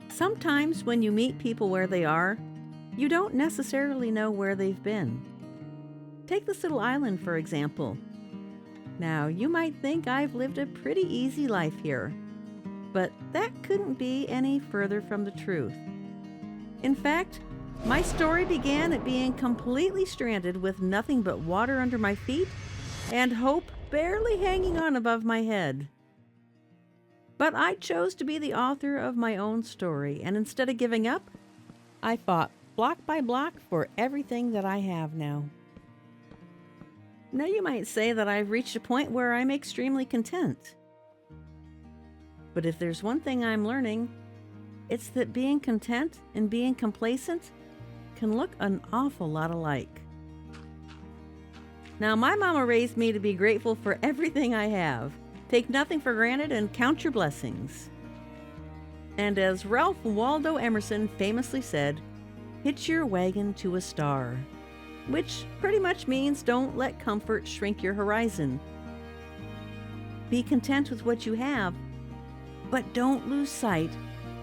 Sometimes when you meet people where they are, you don't necessarily know where they've been. Take this little island, for example. Now, you might think I've lived a pretty easy life here, but that couldn't be any further from the truth. In fact, my story began at being completely stranded with nothing but water under my feet and hope barely hanging on above my head. But I chose to be the author of my own story, and instead of giving up, I fought block by block for everything that I have now. Now you might say that I've reached a point where I'm extremely content. But if there's one thing I'm learning, it's that being content and being complacent can look an awful lot alike. Now, my mama raised me to be grateful for everything I have. Take nothing for granted and count your blessings. And as Ralph Waldo Emerson famously said, hitch your wagon to a star, which pretty much means don't let comfort shrink your horizon. Be content with what you have, but don't lose sight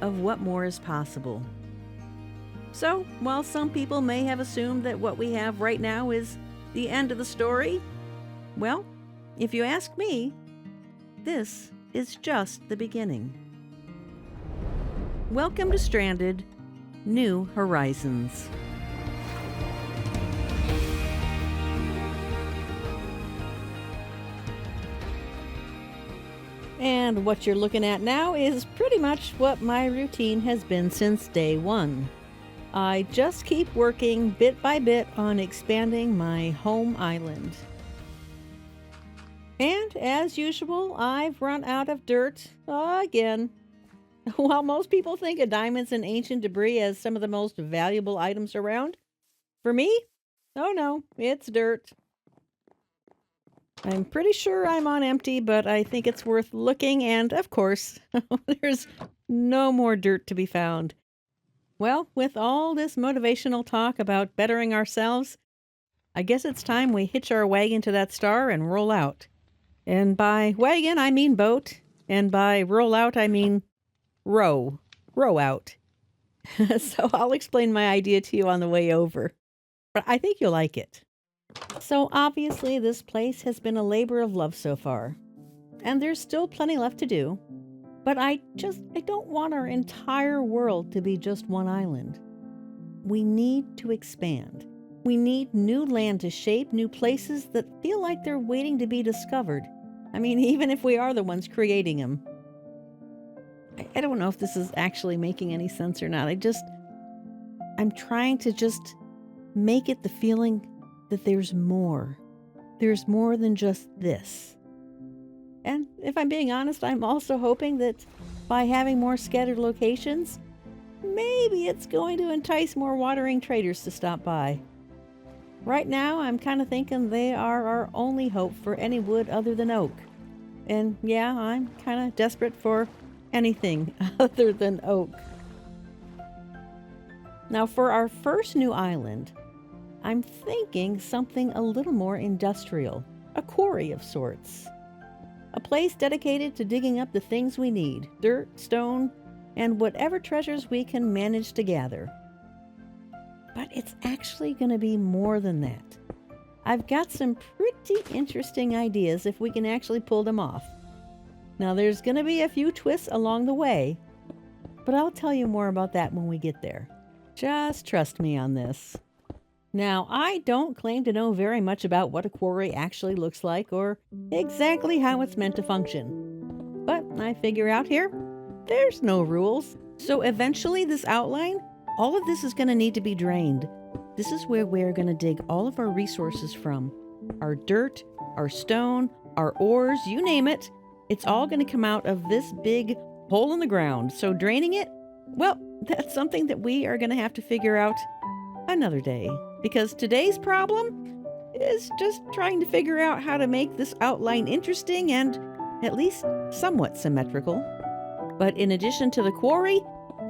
of what more is possible. So, while some people may have assumed that what we have right now is the end of the story, well, if you ask me, this is just the beginning. Welcome to Stranded: New Horizons. And what you're looking at now is pretty much what my routine has been since day one. I just keep working bit by bit on expanding my home island. And as usual, I've run out of dirt again. While most people think of diamonds and ancient debris as some of the most valuable items around, for me, oh no, it's dirt. I'm pretty sure I'm on empty, but I think it's worth looking, and of course, there's no more dirt to be found. Well, with all this motivational talk about bettering ourselves, I guess it's time we hitch our wagon to that star and roll out. And by wagon, I mean boat, and by roll out, I mean row out. So I'll explain my idea to you on the way over, but I think you'll like it. So obviously this place has been a labor of love so far, and there's still plenty left to do, but I don't want our entire world to be just one island. We need to expand. We need new land to shape, new places that feel like they're waiting to be discovered. I mean, even if we are the ones creating them. I don't know if this is actually making any sense or not. I'm trying to just make it the feeling that there's more. There's more than just this. And if I'm being honest, I'm also hoping that by having more scattered locations, maybe it's going to entice more watering traders to stop by. Right now, I'm kind of thinking they are our only hope for any wood other than oak. And yeah, I'm kind of desperate for anything other than oak. Now, for our first new island, I'm thinking something a little more industrial, a quarry of sorts. A place dedicated to digging up the things we need, dirt, stone, and whatever treasures we can manage to gather. But it's actually going to be more than that. I've got some pretty interesting ideas if we can actually pull them off. Now, there's going to be a few twists along the way, but I'll tell you more about that when we get there. Just trust me on this. Now, I don't claim to know very much about what a quarry actually looks like or exactly how it's meant to function. But I figure out here, there's no rules. So eventually this outline, all of this is going to need to be drained. This is where we're going to dig all of our resources from. Our dirt, our stone, our ores, you name it. It's all going to come out of this big hole in the ground. So draining it, well, that's something that we are going to have to figure out another day. Because today's problem is just trying to figure out how to make this outline interesting and at least somewhat symmetrical. But in addition to the quarry,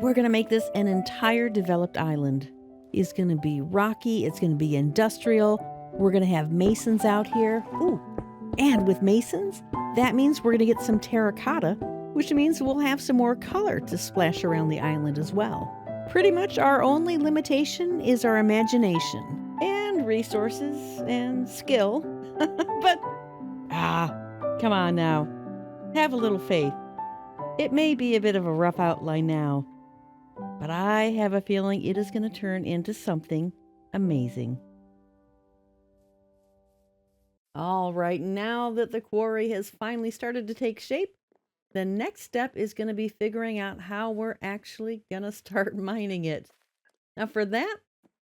we're going to make this an entire developed island. It's going to be rocky. It's going to be industrial. We're going to have masons out here. Ooh, and with masons, that means we're going to get some terracotta, which means we'll have some more color to splash around the island as well. Pretty much our only limitation is our imagination and resources and skill. But, come on now. Have a little faith. It may be a bit of a rough outline now, but I have a feeling it is going to turn into something amazing. All right, now that the quarry has finally started to take shape, the next step is going to be figuring out how we're actually going to start mining it. Now for that,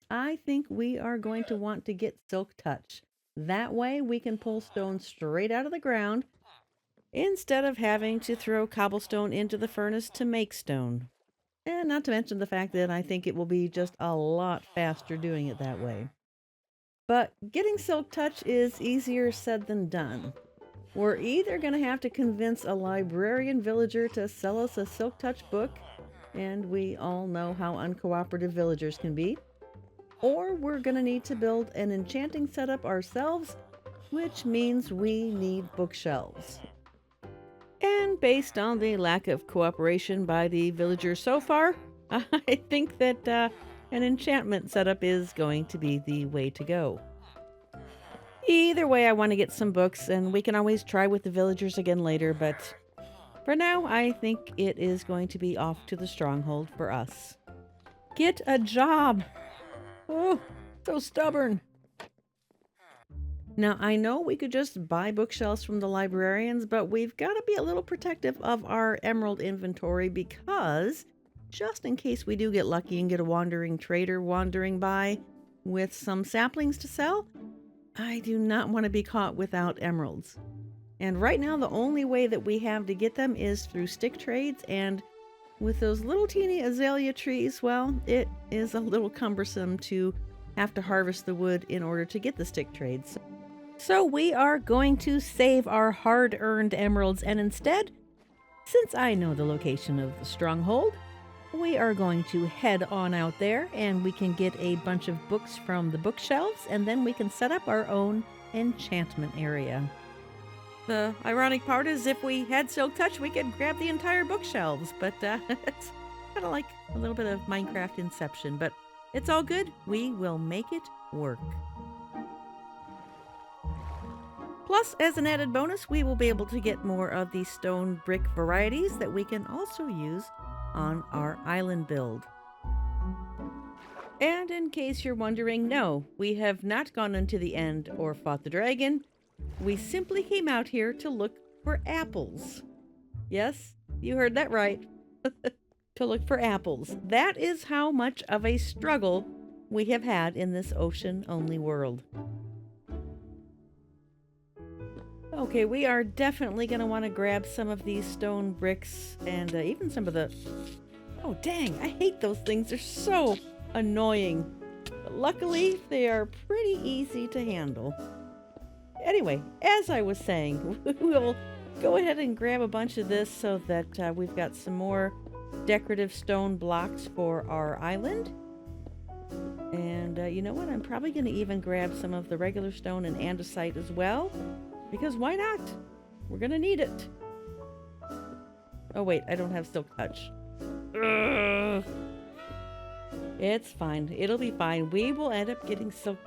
I think we are going to want to get Silk Touch. That way we can pull stone straight out of the ground instead of having to throw cobblestone into the furnace to make stone. And not to mention the fact that I think it will be just a lot faster doing it that way. But getting Silk Touch is easier said than done. We're either going to have to convince a librarian villager to sell us a Silk Touch book, and we all know how uncooperative villagers can be, or we're going to need to build an enchanting setup ourselves, which means we need bookshelves. And based on the lack of cooperation by the villagers so far, I think that an enchantment setup is going to be the way to go. Either way, I want to get some books, and we can always try with the villagers again later, but for now, I think it is going to be off to the stronghold for us. Get a job! Oh, so stubborn. Now, I know we could just buy bookshelves from the librarians, but we've got to be a little protective of our emerald inventory because just in case we do get lucky and get a wandering trader wandering by with some saplings to sell, I do not want to be caught without emeralds. And right now, the only way that we have to get them is through stick trades, and with those little teeny azalea trees, well, it is a little cumbersome to have to harvest the wood in order to get the stick trades. So we are going to save our hard-earned emeralds, and instead, since I know the location of the stronghold, we are going to head on out there and we can get a bunch of books from the bookshelves, and then we can set up our own enchantment area. The ironic part is if we had Silk Touch, we could grab the entire bookshelves, but it's kind of like a little bit of Minecraft Inception, but it's all good. We will make it work. Plus, as an added bonus, we will be able to get more of the stone brick varieties that we can also use on our island build. And in case you're wondering, no, we have not gone into the end or fought the dragon. We simply came out here to look for apples. Yes, you heard that right. To look for apples. That is how much of a struggle we have had in this ocean-only world. Okay, we are definitely going to want to grab some of these stone bricks and even some of the... Oh, dang, I hate those things. They're so annoying. But luckily, they are pretty easy to handle. Anyway, as I was saying, we'll go ahead and grab a bunch of this so that we've got some more decorative stone blocks for our island. And you know what? I'm probably going to even grab some of the regular stone and andesite as well. Because why not? We're going to need it. Oh, wait, I don't have Silk Touch. Ugh. It's fine. It'll be fine. We will end up getting Silk...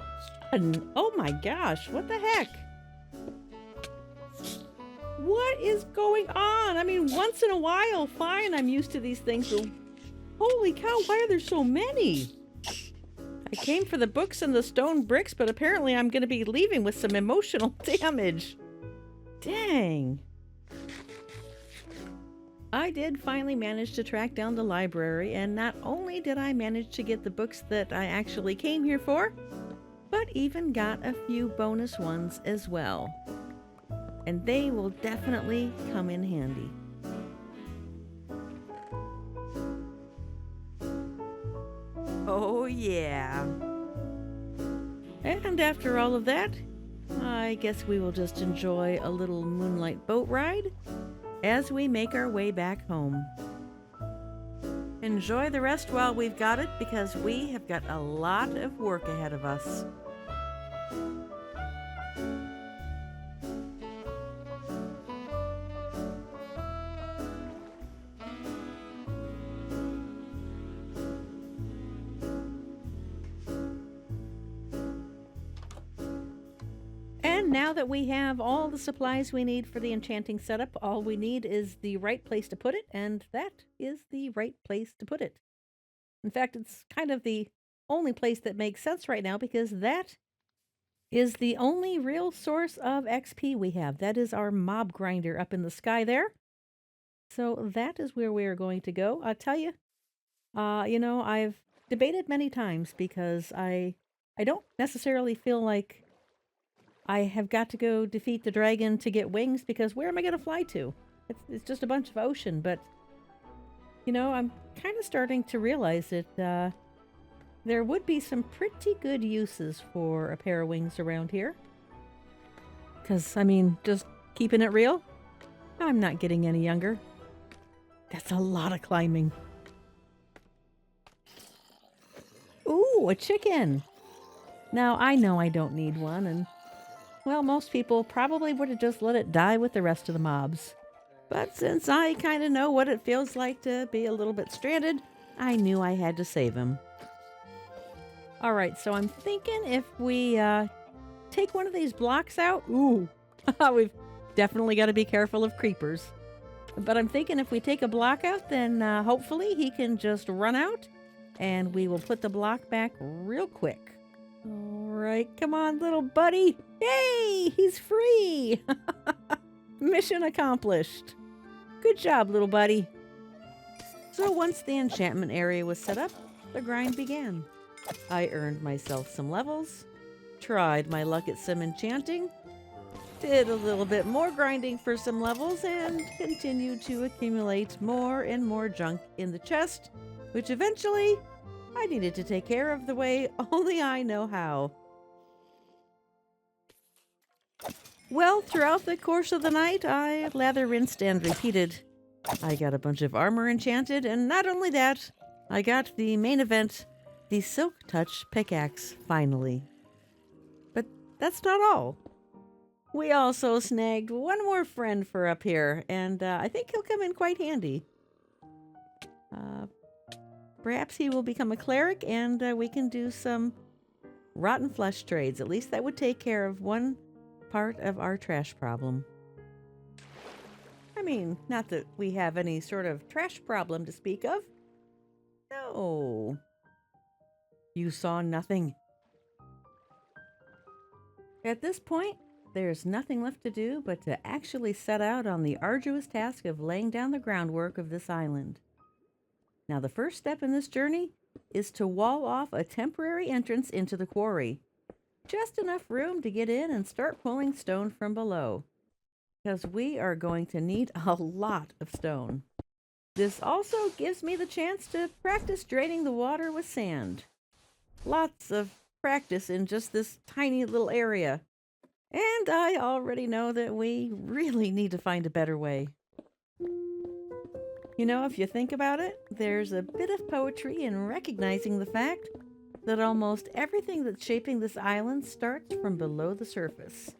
Oh my gosh, what the heck? What is going on? I mean, once in a while, fine, I'm used to these things, but holy cow, why are there so many? I came for the books and the stone bricks, but apparently I'm going to be leaving with some emotional damage. Dang. I did finally manage to track down the library, and not only did I manage to get the books that I actually came here for, but even got a few bonus ones as well. And they will definitely come in handy. Oh yeah. And after all of that, I guess we will just enjoy a little moonlight boat ride as we make our way back home. Enjoy the rest while we've got it, because we have got a lot of work ahead of us. And now that we have all the supplies we need for the enchanting setup, all we need is the right place to put it, and that is the right place to put it. In fact, it's kind of the only place that makes sense right now because that is the only real source of XP we have. That is our mob grinder up in the sky there. So that is where we are going to go. I'll tell you, I've debated many times because I don't necessarily feel like I have got to go defeat the dragon to get wings because where am I going to fly to? It's just a bunch of ocean, but I'm kind of starting to realize that there would be some pretty good uses for a pair of wings around here. Because, just keeping it real, I'm not getting any younger. That's a lot of climbing. Ooh, a chicken! Now, I know I don't need one, and, well, most people probably would have just let it die with the rest of the mobs. But since I kind of know what it feels like to be a little bit stranded, I knew I had to save him. Alright, so I'm thinking if we take one of these blocks out... Ooh, we've definitely got to be careful of creepers. But I'm thinking if we take a block out, then hopefully he can just run out, and we will put the block back real quick. Alright, come on, little buddy. Yay, he's free! Mission accomplished. Good job, little buddy. So once the enchantment area was set up, the grind began. I earned myself some levels, tried my luck at some enchanting, did a little bit more grinding for some levels, and continued to accumulate more and more junk in the chest, which eventually I needed to take care of the way only I know how. Well, throughout the course of the night, I lather, rinsed, and repeated. I got a bunch of armor enchanted, and not only that, I got the main event, the Silk Touch pickaxe, finally. But that's not all. We also snagged one more friend for up here, and I think he'll come in quite handy. Perhaps he will become a cleric, and we can do some rotten flesh trades. At least that would take care of one part of our trash problem. Not that we have any sort of trash problem to speak of. No. You saw nothing. At this point, there's nothing left to do but to actually set out on the arduous task of laying down the groundwork of this island. Now, the first step in this journey is to wall off a temporary entrance into the quarry. Just enough room to get in and start pulling stone from below, because we are going to need a lot of stone. This also gives me the chance to practice draining the water with sand. Lots of practice in just this tiny little area. And I already know that we really need to find a better way. If you think about it, there's a bit of poetry in recognizing the fact that almost everything that's shaping this island starts from below the surface.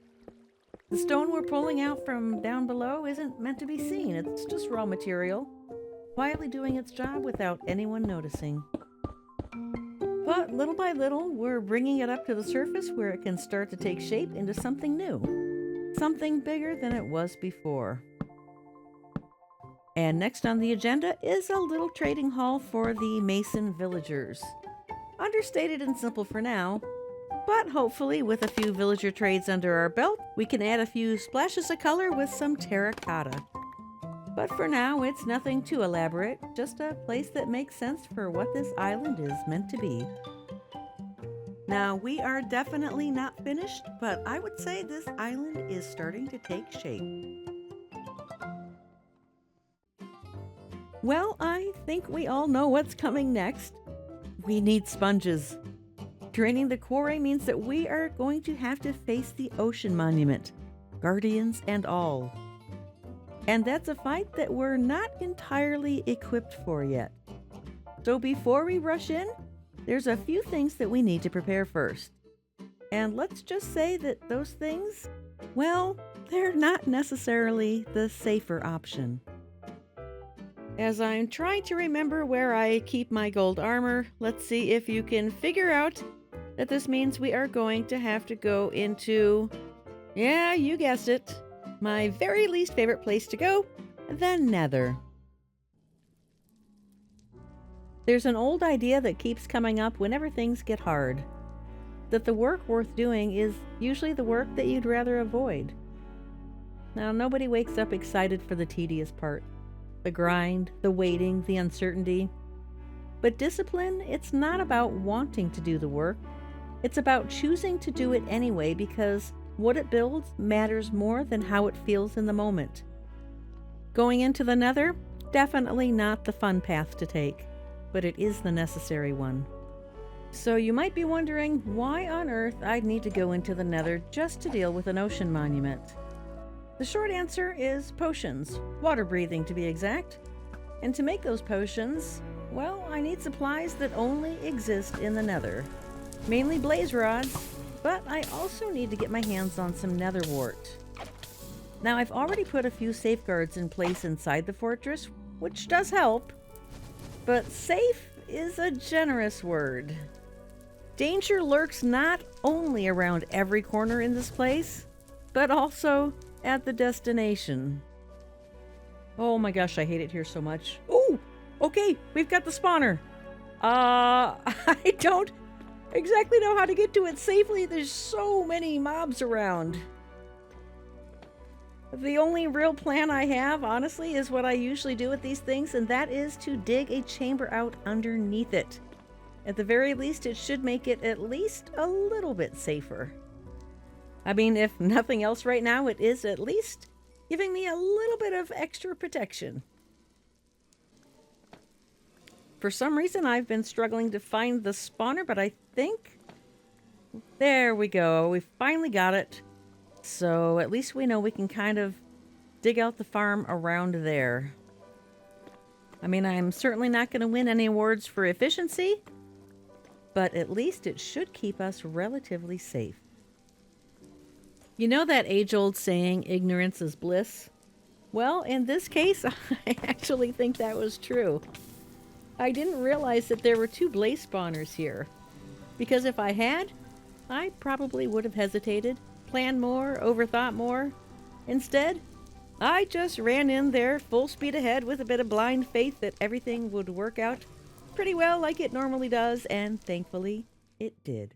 The stone we're pulling out from down below isn't meant to be seen. It's just raw material, quietly doing its job without anyone noticing. But little by little, we're bringing it up to the surface where it can start to take shape into something new, something bigger than it was before. And next on the agenda is a little trading hall for the Mason villagers. Understated and simple for now, but hopefully with a few villager trades under our belt, we can add a few splashes of color with some terracotta. But for now, it's nothing too elaborate, just a place that makes sense for what this island is meant to be. Now, we are definitely not finished, but I would say this island is starting to take shape. Well, I think we all know what's coming next. We need sponges. Draining the quarry means that we are going to have to face the ocean monument, guardians and all. And that's a fight that we're not entirely equipped for yet. So before we rush in, there's a few things that we need to prepare first. And let's just say that those things, well, they're not necessarily the safer option. As I'm trying to remember where I keep my gold armor, let's see if you can figure out that this means we are going to have to go into Yeah, you guessed it. My very least favorite place to go, the Nether. There's an old idea that keeps coming up whenever things get hard, that the work worth doing is usually the work that you'd rather avoid. Now, nobody wakes up excited for the tedious part, the grind, the waiting, the uncertainty. But discipline, it's not about wanting to do the work. It's about choosing to do it anyway because what it builds matters more than how it feels in the moment. Going into the Nether, definitely not the fun path to take, but it is the necessary one. So you might be wondering why on earth I'd need to go into the Nether just to deal with an ocean monument. The short answer is potions, water breathing to be exact. And to make those potions, well, I need supplies that only exist in the Nether. Mainly blaze rods, but I also need to get my hands on some nether wart. Now, I've already put a few safeguards in place inside the fortress, which does help. But safe is a generous word. Danger lurks not only around every corner in this place, but also at the destination. Oh my gosh, I hate it here so much. Oh, okay, we've got the spawner. I don't exactly know how to get to it safely. There's so many mobs around. The only real plan I have, honestly, is what I usually do with these things, and that is to dig a chamber out underneath it. At the very least, it should make it at least a little bit safer. I mean, if nothing else right now, it is at least giving me a little bit of extra protection. For some reason, I've been struggling to find the spawner, but I think... There we go. We finally got it. So at least we know we can kind of dig out the farm around there. I mean, I'm certainly not going to win any awards for efficiency, but at least it should keep us relatively safe. You know that age-old saying, ignorance is bliss? Well, in this case, I actually think that was true. I didn't realize that there were 2 blaze spawners here, because if I had, I probably would have hesitated, planned more, overthought more. Instead, I just ran in there full speed ahead with a bit of blind faith that everything would work out pretty well like it normally does, and thankfully, it did.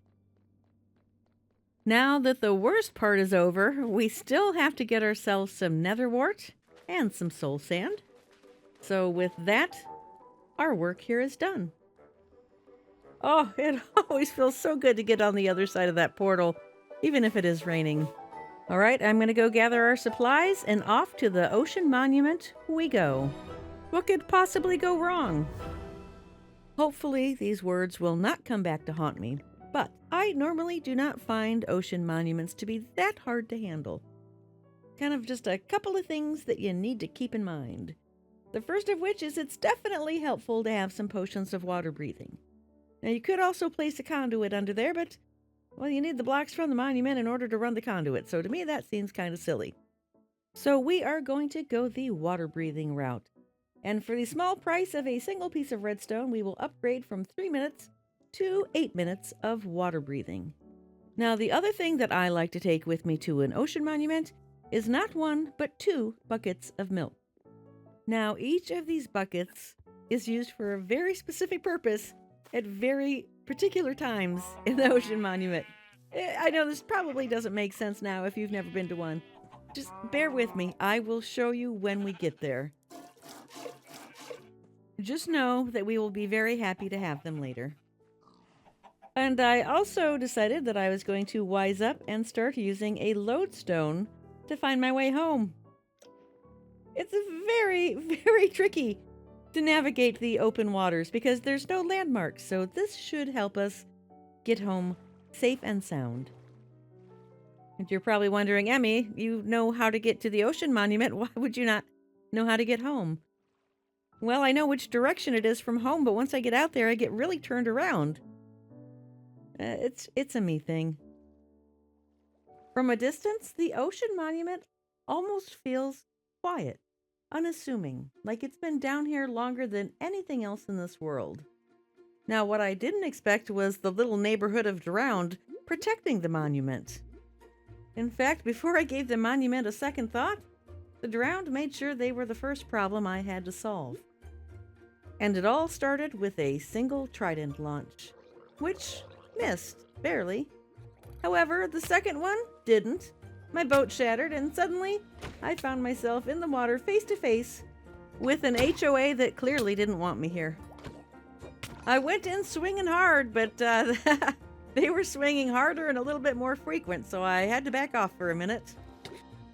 Now that the worst part is over, we still have to get ourselves some nether wart and some soul sand. So with that, our work here is done. Oh, it always feels so good to get on the other side of that portal, even if it is raining. All right, I'm going to go gather our supplies, and off to the ocean monument we go. What could possibly go wrong? Hopefully, these words will not come back to haunt me, but I normally do not find ocean monuments to be that hard to handle. Kind of just a couple of things that you need to keep in mind. The first of which is it's definitely helpful to have some potions of water breathing. Now, you could also place a conduit under there, but, well, you need the blocks from the monument in order to run the conduit, so to me that seems kind of silly. So we are going to go the water breathing route. And for the small price of a single piece of redstone, we will upgrade from 3 minutes to 8 minutes of water breathing. Now, the other thing that I like to take with me to an ocean monument is not 1, but 2 buckets of milk. Now, each of these buckets is used for a very specific purpose at very particular times in the ocean monument. I know this probably doesn't make sense now if you've never been to one. Just bear with me. I will show you when we get there. Just know that we will be very happy to have them later. And I also decided that I was going to wise up and start using a lodestone to find my way home. It's very, very tricky to navigate the open waters because there's no landmarks, so this should help us get home safe and sound. And you're probably wondering, Emmy, you know how to get to the ocean monument. Why would you not know how to get home? Well, I know which direction it is from home, but once I get out there, I get really turned around. It's a me thing. From a distance, the ocean monument almost feels quiet, unassuming, like it's been down here longer than anything else in this world. Now, what I didn't expect was the little neighborhood of drowned protecting the monument. In fact, before I gave the monument a second thought, the drowned made sure they were the first problem I had to solve. And it all started with a single trident launch, which missed, barely. However, the second one didn't. My boat shattered, and suddenly I found myself in the water face to face with an HOA that clearly didn't want me here. I went in swinging hard, but they were swinging harder and a little bit more frequent, so I had to back off for a minute.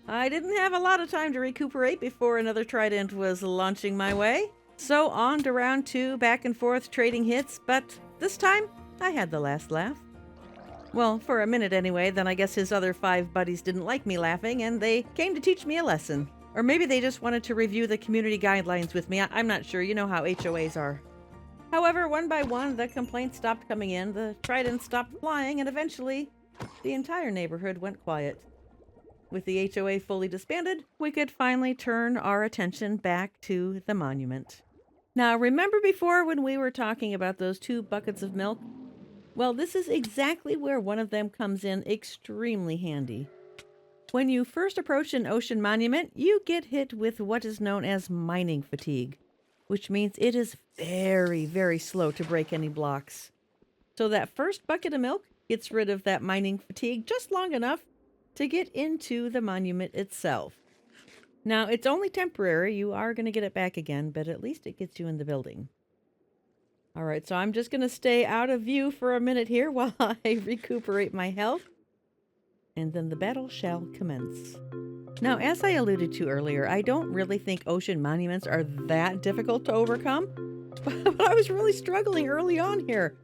I didn't have a lot of time to recuperate before another trident was launching my way. So on to round 2, back and forth trading hits, but this time I had the last laugh. Well, for a minute anyway, then I guess his other 5 buddies didn't like me laughing and they came to teach me a lesson. Or maybe they just wanted to review the community guidelines with me. I'm not sure. You know how HOAs are. However, one by one, the complaints stopped coming in, the tridents stopped flying, and eventually the entire neighborhood went quiet. With the HOA fully disbanded, we could finally turn our attention back to the monument. Now, remember before when we were talking about those 2 buckets of milk? Well, this is exactly where one of them comes in extremely handy. When you first approach an ocean monument, you get hit with what is known as mining fatigue, which means it is very, very slow to break any blocks. So that first bucket of milk gets rid of that mining fatigue just long enough to get into the monument itself. Now, it's only temporary. You are going to get it back again, but at least it gets you in the building. All right, so I'm just going to stay out of view for a minute here while I recuperate my health, and then the battle shall commence. Now, as I alluded to earlier, I don't really think ocean monuments are that difficult to overcome, but I was really struggling early on here.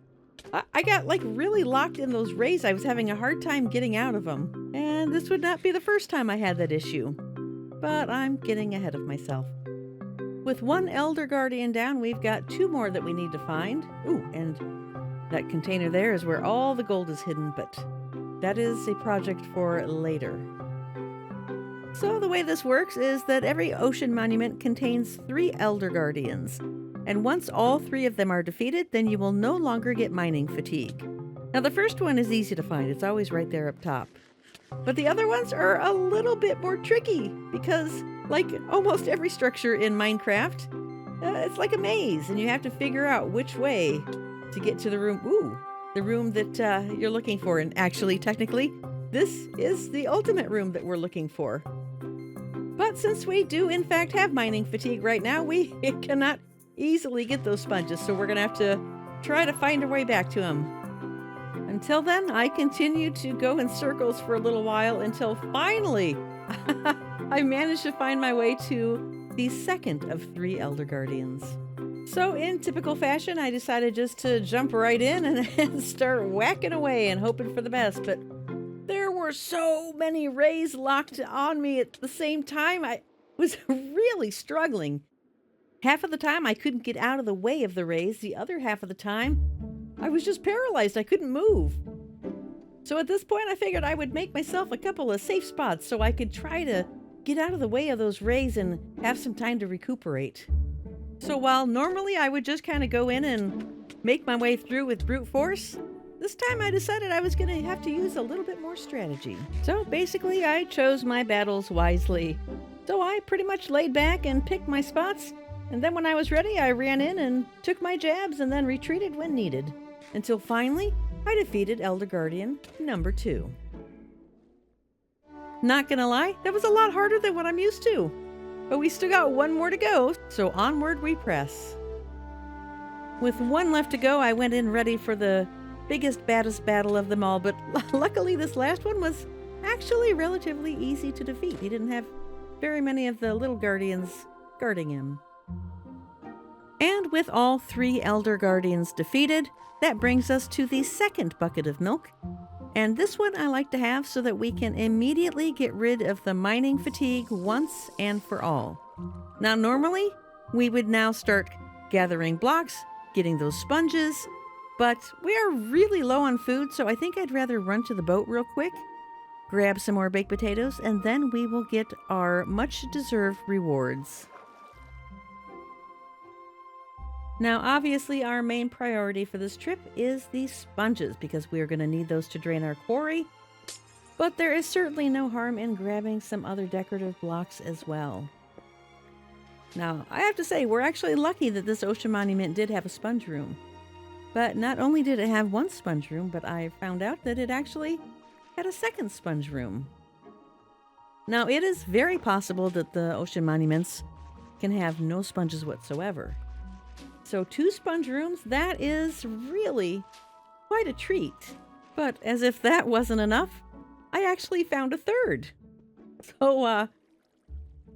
I got really locked in those rays. I was having a hard time getting out of them, and this would not be the first time I had that issue, but I'm getting ahead of myself. With 1 Elder Guardian down, we've got 2 more that we need to find. Ooh, and that container there is where all the gold is hidden, but that is a project for later. So the way this works is that every ocean monument contains 3 Elder Guardians, and once all 3 of them are defeated, then you will no longer get mining fatigue. Now the first one is easy to find, it's always right there up top. But the other ones are a little bit more tricky because, like almost every structure in Minecraft, it's like a maze, and you have to figure out which way to get to the room. Ooh, the room that you're looking for. And actually, technically, this is the ultimate room that we're looking for. But since we do, in fact, have mining fatigue right now, we cannot easily get those sponges, so we're going to have to try to find our way back to them. Until then, I continue to go in circles for a little while until finally I managed to find my way to the second of 3 Elder Guardians. So in typical fashion, I decided just to jump right in and start whacking away and hoping for the best. But there were so many rays locked on me at the same time. I was really struggling. Half of the time, I couldn't get out of the way of the rays. The other half of the time, I was just paralyzed. I couldn't move. So at this point, I figured I would make myself a couple of safe spots so I could try to get out of the way of those rays and have some time to recuperate. So while normally I would just kind of go in and make my way through with brute force, this time I decided I was going to have to use a little bit more strategy. So basically, I chose my battles wisely. So I pretty much laid back and picked my spots, and then when I was ready, I ran in and took my jabs and then retreated when needed. Until finally, I defeated Elder Guardian number 2. Not gonna lie, that was a lot harder than what I'm used to. But we still got 1 more to go, so onward we press. With 1 left to go, I went in ready for the biggest, baddest battle of them all, but luckily this last one was actually relatively easy to defeat. He didn't have very many of the little guardians guarding him. And with all 3 Elder Guardians defeated, that brings us to the second bucket of milk. And this one I like to have so that we can immediately get rid of the mining fatigue once and for all. Now normally, we would now start gathering blocks, getting those sponges, but we are really low on food, so I think I'd rather run to the boat real quick, grab some more baked potatoes, and then we will get our much-deserved rewards. Now, obviously, our main priority for this trip is the sponges, because we are going to need those to drain our quarry. But there is certainly no harm in grabbing some other decorative blocks as well. Now, I have to say, we're actually lucky that this ocean monument did have a sponge room. But not only did it have one sponge room, but I found out that it actually had a second sponge room. Now, it is very possible that the ocean monuments can have no sponges whatsoever. So 2 sponge rooms, that is really quite a treat. But as if that wasn't enough, I actually found a third. So,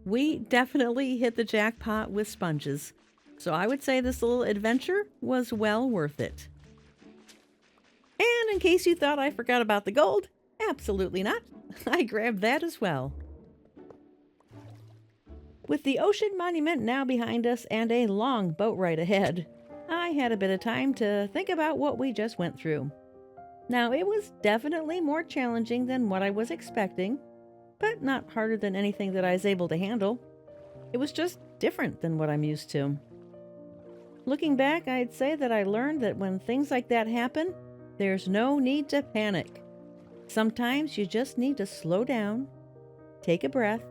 we definitely hit the jackpot with sponges. So I would say this little adventure was well worth it. And in case you thought I forgot about the gold, absolutely not. I grabbed that as well. With the ocean monument now behind us and a long boat ride ahead, I had a bit of time to think about what we just went through. Now, it was definitely more challenging than what I was expecting, but not harder than anything that I was able to handle. It was just different than what I'm used to. Looking back, I'd say that I learned that when things like that happen, there's no need to panic. Sometimes you just need to slow down, take a breath,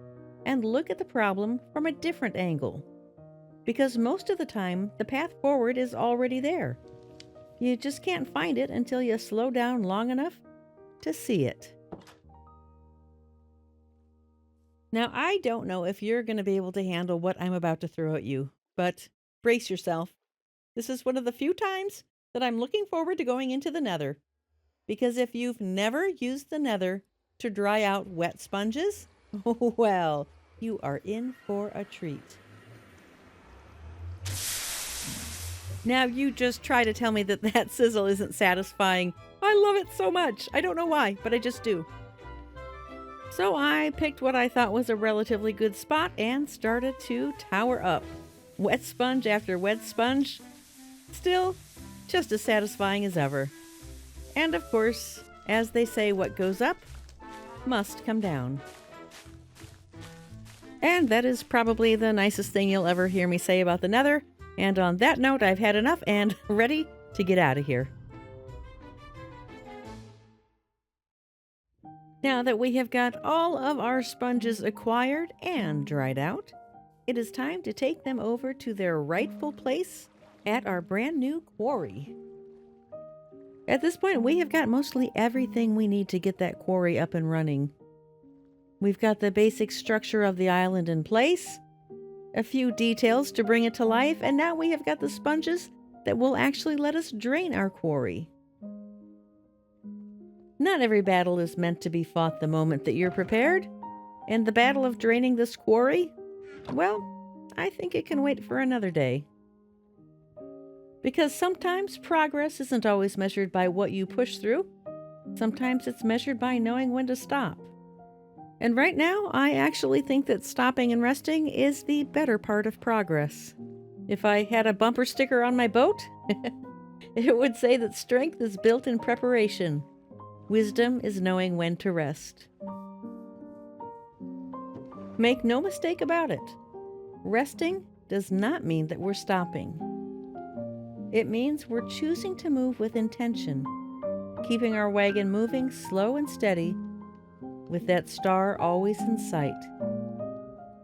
and look at the problem from a different angle. Because most of the time, the path forward is already there. You just can't find it until you slow down long enough to see it. Now, I don't know if you're going to be able to handle what I'm about to throw at you, but brace yourself. This is one of the few times that I'm looking forward to going into the Nether. Because if you've never used the Nether to dry out wet sponges, well, you are in for a treat. Now you just try to tell me that that sizzle isn't satisfying. I love it so much. I don't know why, but I just do. So I picked what I thought was a relatively good spot and started to tower up. Wet sponge after wet sponge. Still, just as satisfying as ever. And of course, as they say, what goes up must come down. And that is probably the nicest thing you'll ever hear me say about the Nether. And on that note, I've had enough and ready to get out of here. Now that we have got all of our sponges acquired and dried out, it is time to take them over to their rightful place at our brand new quarry. At this point, we have got mostly everything we need to get that quarry up and running. We've got the basic structure of the island in place, a few details to bring it to life, and now we have got the sponges that will actually let us drain our quarry. Not every battle is meant to be fought the moment that you're prepared, and the battle of draining this quarry, well, I think it can wait for another day. Because sometimes progress isn't always measured by what you push through. Sometimes it's measured by knowing when to stop. And right now, I actually think that stopping and resting is the better part of progress. If I had a bumper sticker on my boat, it would say that strength is built in preparation. Wisdom is knowing when to rest. Make no mistake about it. Resting does not mean that we're stopping. It means we're choosing to move with intention, keeping our wagon moving slow and steady, with that star always in sight.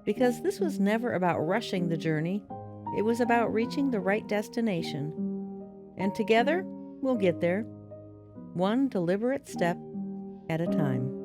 Because this was never about rushing the journey, it was about reaching the right destination. And together, we'll get there, one deliberate step at a time.